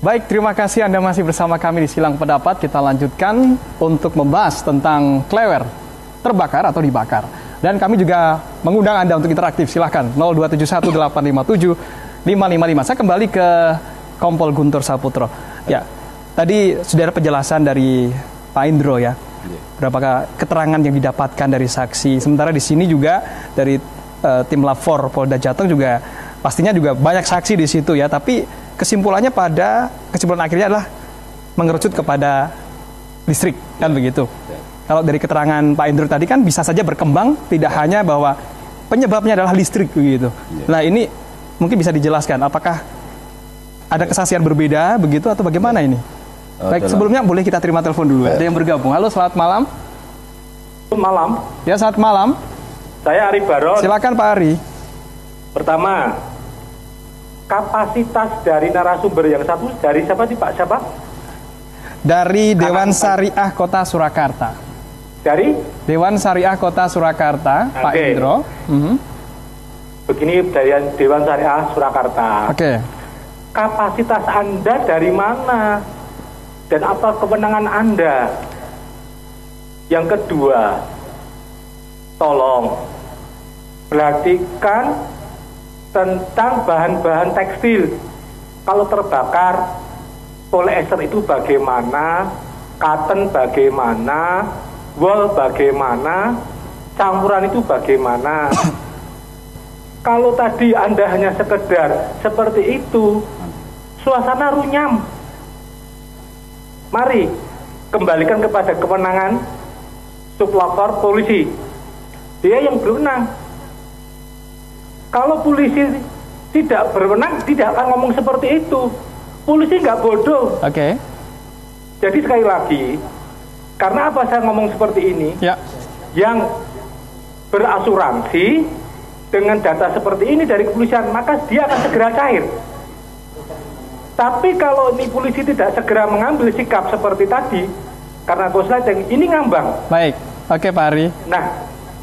Baik, terima kasih Anda masih bersama kami di Silang Pendapat. Kita lanjutkan untuk membahas tentang klewer terbakar atau dibakar. Dan kami juga mengundang Anda untuk interaktif. Silahkan 02718575555. Saya kembali ke Kompol Guntur Saputro. Ya, tadi sudah ada penjelasan dari Pak Indro ya. Berapa keterangan yang didapatkan dari saksi. Sementara di sini juga dari tim Lapor Polda Jateng juga pastinya juga banyak saksi di situ ya. Tapi kesimpulannya kesimpulan akhirnya adalah mengerucut kepada listrik, kan begitu. Kalau dari keterangan Pak Indro tadi kan bisa saja berkembang, tidak hanya bahwa penyebabnya adalah listrik begitu. Nah ini mungkin bisa dijelaskan, apakah ada kesaksian berbeda begitu atau bagaimana ini? Baik, sebelumnya boleh kita terima telepon dulu. Ada yang bergabung. Halo, selamat malam. Malam. Ya, selamat malam. Saya Ari Baron. Silakan Pak Ari. Pertama, kapasitas dari narasumber yang satu dari siapa sih Pak? Siapa? Dari Dewan Syariah Kota Surakarta. Dari? Dewan Syariah Kota Surakarta, Pak Indro. Begini, dari Dewan Syariah Surakarta. Oke. Kapasitas Anda dari mana? Dan apa kewenangan Anda? Yang kedua, tolong perhatikan tentang bahan-bahan tekstil. Kalau terbakar, polyester itu bagaimana, cotton bagaimana, wool bagaimana, campuran itu bagaimana. Kalau tadi Anda hanya sekedar seperti itu, suasana runyam. Mari kembalikan kepada kewenangan sublapor polisi. Dia yang berwenang. Kalau polisi tidak berwenang, tidak akan ngomong seperti itu. Polisi nggak bodoh. Oke. Jadi sekali lagi, karena apa saya ngomong seperti ini? Ya. Yang berasuransi dengan data seperti ini dari kepolisian, maka dia akan segera cair. Tapi kalau ini polisi tidak segera mengambil sikap seperti tadi, karena korsleting, ini ngambang. Baik. Oke Pak Ari. Nah,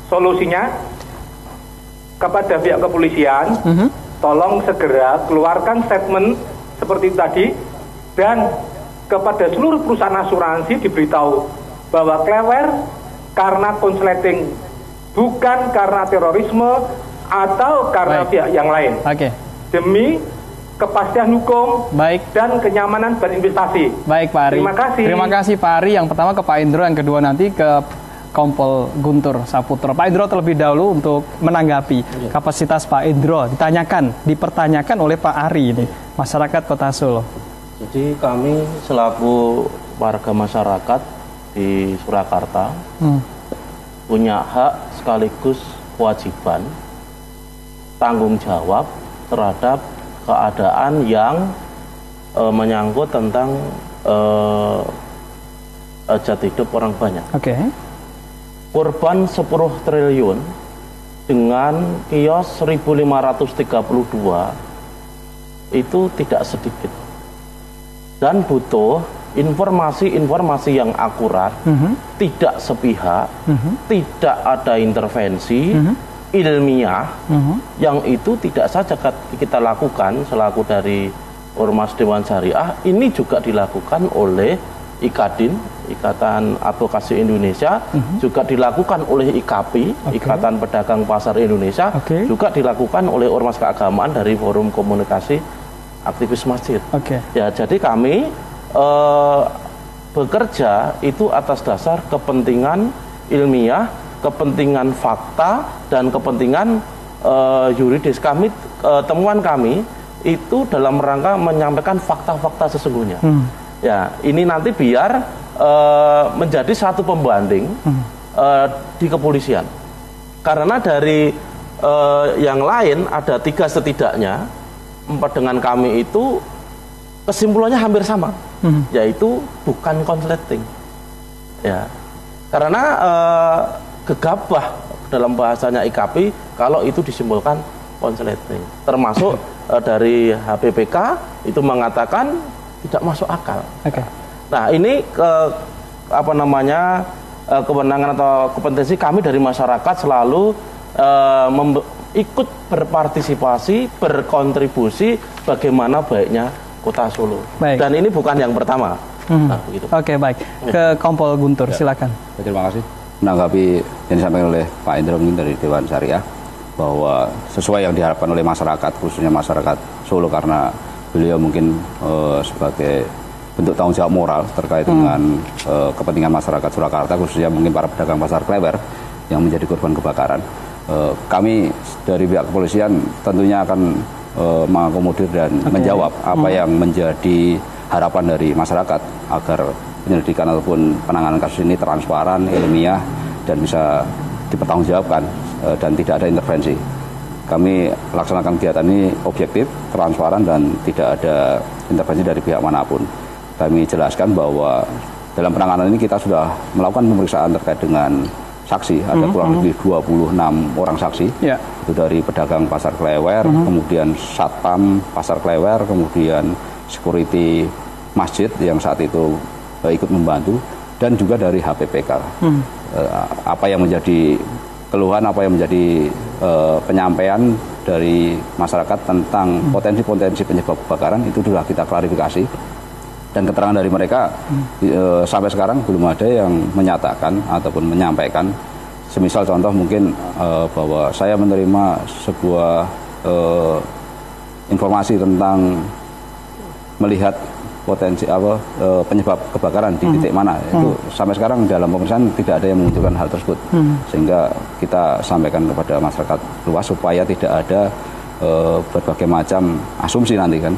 solusinya kepada pihak kepolisian, tolong segera keluarkan statement seperti tadi, dan kepada seluruh perusahaan asuransi diberitahu bahwa klewer karena konsleting, bukan karena terorisme atau karena pihak yang lain. Demi kepastian hukum dan kenyamanan berinvestasi. Baik Pak Ari. Terima kasih. Terima kasih Pak Ari. Yang pertama ke Pak Indro, yang kedua nanti ke Kompol Guntur Saputro. Pak Indro terlebih dahulu untuk menanggapi kapasitas Pak Indro. Dipertanyakan oleh Pak Ari ini, masyarakat Kota Solo. Jadi kami selaku warga masyarakat di Surakarta punya hak sekaligus kewajiban tanggung jawab terhadap keadaan yang menyangkut tentang hajat hidup orang banyak. Korban 10 triliun dengan kios 1532 itu tidak sedikit, dan butuh informasi-informasi yang akurat, tidak sepihak, tidak ada intervensi ilmiah, yang itu tidak saja kita lakukan selaku dari Ormas Dewan Syariah, ini juga dilakukan oleh IKADIN, Ikatan Advokasi Indonesia, juga dilakukan oleh IKAPI, Ikatan Pedagang Pasar Indonesia, juga dilakukan oleh Ormas Keagamaan dari Forum Komunikasi Aktivis Masjid. Ya, jadi kami bekerja itu atas dasar kepentingan ilmiah, kepentingan fakta, dan kepentingan yuridis. Temuan kami itu dalam rangka menyampaikan fakta-fakta sesungguhnya. Ya, ini nanti biar menjadi satu pembanding di kepolisian. Karena dari yang lain ada 3 setidaknya, 4 dengan kami itu kesimpulannya hampir sama, yaitu bukan konsleting. Ya, karena gegabah dalam bahasanya IKAPI kalau itu disimpulkan konsleting. Termasuk dari HPPK itu mengatakan tidak masuk akal. Nah, ini kewenangan atau kompetensi kami dari masyarakat selalu ikut berpartisipasi, berkontribusi bagaimana baiknya Kota Solo. Baik. Dan ini bukan yang pertama. Nah, begitu. Oke, baik. Ke Kompol Guntur, silakan. Terima kasih. Menanggapi yang disampaikan oleh Pak Indro dari Dewan Syariah, bahwa sesuai yang diharapkan oleh masyarakat, khususnya masyarakat Solo, karena beliau mungkin sebagai bentuk tanggung jawab moral terkait dengan kepentingan masyarakat Surakarta, khususnya mungkin para pedagang pasar Klewer yang menjadi korban kebakaran. Kami dari pihak kepolisian tentunya akan mengakomodir dan menjawab apa yang menjadi harapan dari masyarakat agar penyelidikan ataupun penanganan kasus ini transparan, ilmiah, dan bisa dipertanggungjawabkan dan tidak ada intervensi. Kami laksanakan kegiatan ini objektif, transparan, dan tidak ada intervensi dari pihak manapun. Kami jelaskan bahwa dalam penanganan ini kita sudah melakukan pemeriksaan terkait dengan saksi, ada kurang lebih 26 orang saksi, itu dari pedagang pasar Klewer, kemudian satpam pasar Klewer, kemudian security masjid yang saat itu ikut membantu, dan juga dari HPPK. Apa yang menjadi keluhan, apa yang menjadi penyampaian dari masyarakat tentang potensi-potensi penyebab kebakaran itu sudah kita klarifikasi, dan keterangan dari mereka sampai sekarang belum ada yang menyatakan ataupun menyampaikan. Semisal contoh mungkin bahwa saya menerima sebuah informasi tentang melihat potensi penyebab kebakaran di titik mana, itu sampai sekarang dalam pemeriksaan tidak ada yang menunjukkan hal tersebut, sehingga kita sampaikan kepada masyarakat luas supaya tidak ada berbagai macam asumsi nanti kan,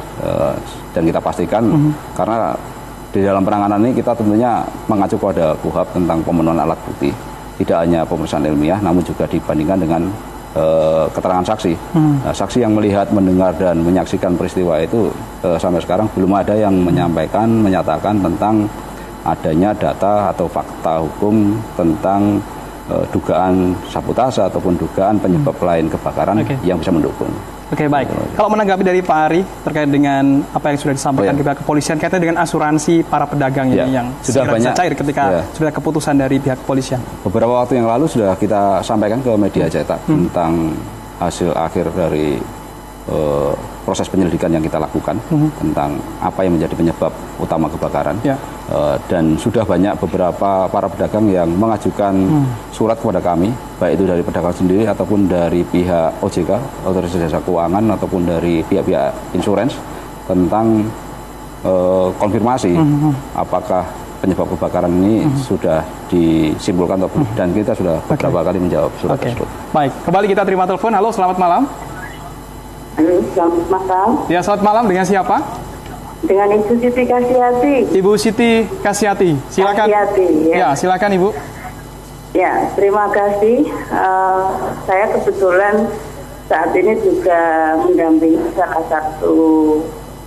dan kita pastikan karena di dalam penanganan ini kita tentunya mengacu pada KUHP tentang pemenuhan alat bukti, tidak hanya pemeriksaan ilmiah namun juga dibandingkan dengan keterangan saksi. Nah, saksi yang melihat, mendengar, dan menyaksikan peristiwa itu sampai sekarang belum ada yang menyampaikan, menyatakan tentang adanya data atau fakta hukum tentang dugaan sabotase ataupun dugaan penyebab lain kebakaran yang bisa mendukung. Oke, baik. Kalau menanggapi dari Pak Ari terkait dengan apa yang sudah disampaikan ke pihak kepolisian kaitan dengan asuransi para pedagang ini yang sudah banyak cair ketika sudah keputusan dari pihak kepolisian. Beberapa waktu yang lalu sudah kita sampaikan ke media cetak tentang hasil akhir dari proses penyelidikan yang kita lakukan tentang apa yang menjadi penyebab utama kebakaran, dan sudah banyak beberapa para pedagang yang mengajukan surat kepada kami, baik itu dari pedagang sendiri ataupun dari pihak OJK, Otoritas Jasa Keuangan, ataupun dari pihak-pihak insurans tentang konfirmasi apakah penyebab kebakaran ini sudah disimpulkan atau belum, dan kita sudah beberapa kali menjawab surat tersebut. Baik, kembali kita terima telepon. Halo, selamat malam. Halo, selamat malam. Ya, selamat malam. Dengan siapa? Dengan Ibu Siti Kasihati. Ibu Siti Kasihati, silakan. Kasihati, ya, silakan Ibu. Ya, terima kasih. Saya kebetulan saat ini juga mendampingi salah satu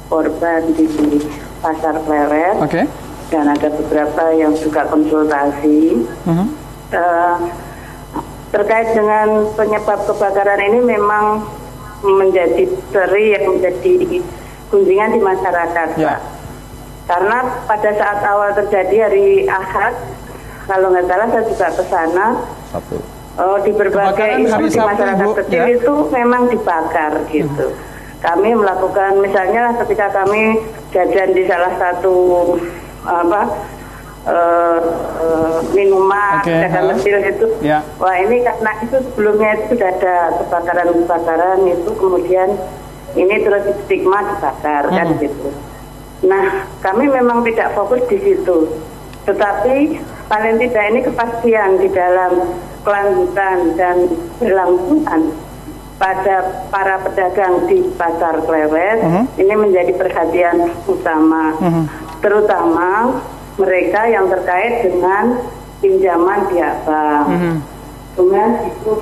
korban di pasar Klewer. Dan ada beberapa yang juga konsultasi. Terkait dengan penyebab kebakaran ini memang menjadi seri yang menjadi kunjungan di masyarakat, Pak. Karena pada saat awal terjadi hari Ahad, kalau nggak salah saya juga ke sana, di berbagai isu di masyarakat kecil itu memang dibakar gitu. Kami melakukan, misalnya ketika kami jajan di salah satu minuman, jajan kecil itu, wah ini karena itu sebelumnya itu sudah ada kebakaran itu, kemudian ini terus stigma dibakar kan gitu. Nah, kami memang tidak fokus di situ, tetapi paling tidak ini kepastian di dalam kelanjutan dan berlangsungan pada para pedagang di pasar Klewer ini menjadi perhatian utama, terutama mereka yang terkait dengan pinjaman pihak bank, dengan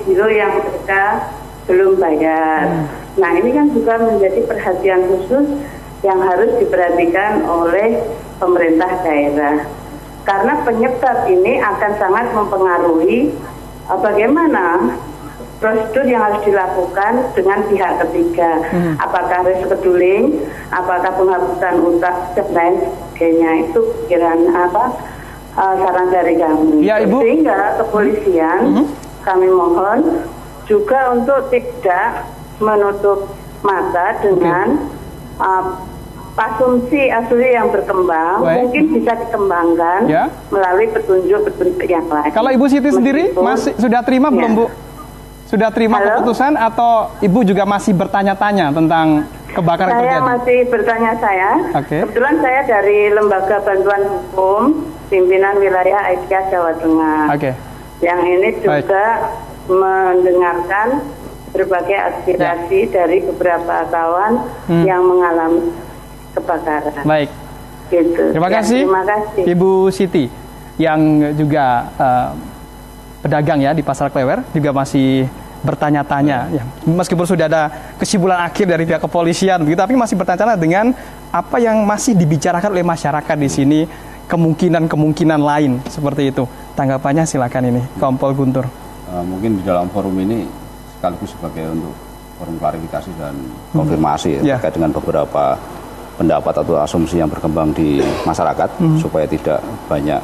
giro yang mereka belum bayar. Nah, ini kan juga menjadi perhatian khusus yang harus diperhatikan oleh pemerintah daerah. Karena penyebab ini akan sangat mempengaruhi bagaimana prosedur yang harus dilakukan dengan pihak ketiga. Apakah rescheduling, apakah penghapusan utang, dan lain sebagainya. Itu pikiran saran dari kami. Sehingga kepolisian kami mohon juga untuk tidak menutup mata dengan asumsi yang berkembang. Baik. Mungkin bisa dikembangkan melalui petunjuk-petunjuk yang lain. Kalau Ibu Siti sendiri masih sudah terima belum, Bu? Sudah terima keputusan atau Ibu juga masih bertanya-tanya tentang kebakaran saya terjadi? Masih bertanya Okay. Kebetulan saya dari Lembaga Bantuan Hukum Pimpinan Wilayah Aisyah Jawa Tengah. Okay. Yang ini juga mendengarkan berbagai aspirasi dari beberapa kawan yang mengalami kebakaran. Baik. Gitu. Terima kasih. Terima kasih Ibu Siti yang juga pedagang ya di Pasar Klewer, juga masih bertanya-tanya ya. Meskipun sudah ada kesimpulan akhir dari pihak kepolisian begitu, tapi masih bertanya-tanya dengan apa yang masih dibicarakan oleh masyarakat di sini, kemungkinan lain seperti itu. Tanggapannya silakan ini, Kompol Guntur. Mungkin di dalam forum ini sekaligus sebagai untuk forum klarifikasi dan konfirmasi terkait dengan beberapa pendapat atau asumsi yang berkembang di masyarakat supaya tidak banyak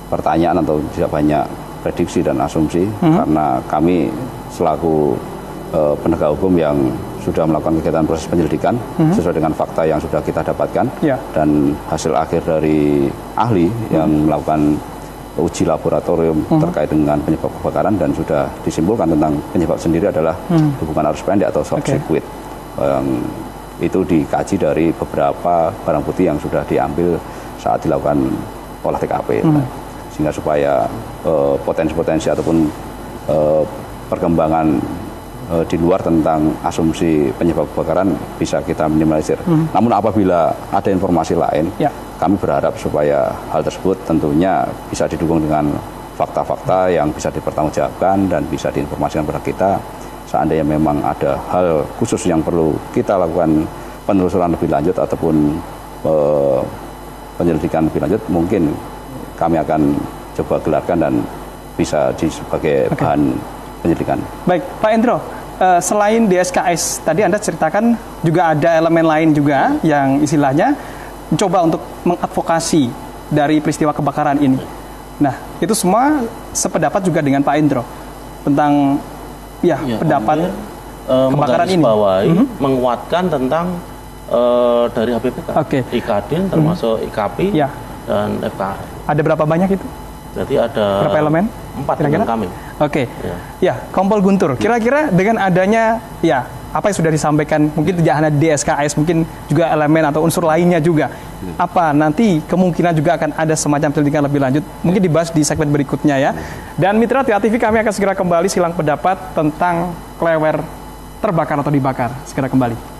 pertanyaan atau tidak banyak prediksi dan asumsi, karena kami selaku penegak hukum yang sudah melakukan kegiatan proses penyelidikan sesuai dengan fakta yang sudah kita dapatkan dan hasil akhir dari ahli yang melakukan uji laboratorium terkait dengan penyebab kebakaran dan sudah disimpulkan tentang penyebab sendiri adalah hubungan arus pendek atau short circuit. Itu dikaji dari beberapa barang bukti yang sudah diambil saat dilakukan olah TKP. Sehingga supaya potensi-potensi ataupun perkembangan di luar tentang asumsi penyebab kebakaran bisa kita minimalisir. Namun apabila ada informasi lain, kami berharap supaya hal tersebut tentunya bisa didukung dengan fakta-fakta yang bisa dipertanggungjawabkan dan bisa diinformasikan kepada kita. Seandainya memang ada hal khusus yang perlu kita lakukan penelusuran lebih lanjut ataupun penyelidikan lebih lanjut, mungkin kami akan coba gelarkan dan bisa sebagai bahan penyelidikan. Baik, Pak Endro, selain DSKS tadi Anda ceritakan juga ada elemen lain juga yang istilahnya mencoba untuk mengadvokasi dari peristiwa kebakaran ini. Nah, itu semua sependapat juga dengan Pak Endro tentang pendapat kebakaran ini. Menguatkan tentang dari HPPK, IKADIN termasuk IKAPI dan FKA. Ada berapa banyak itu? Jadi ada berapa elemen? 4 dengan kami. Kompol Guntur, kira-kira dengan adanya apa yang sudah disampaikan, mungkin tidak hanya DSKS, mungkin juga elemen atau unsur lainnya juga. Apa nanti kemungkinan juga akan ada semacam penyelidikan lebih lanjut, mungkin dibahas di segmen berikutnya ya. Dan Mitra Tia TV, kami akan segera kembali silang pendapat tentang Klewer terbakar atau dibakar. Segera kembali.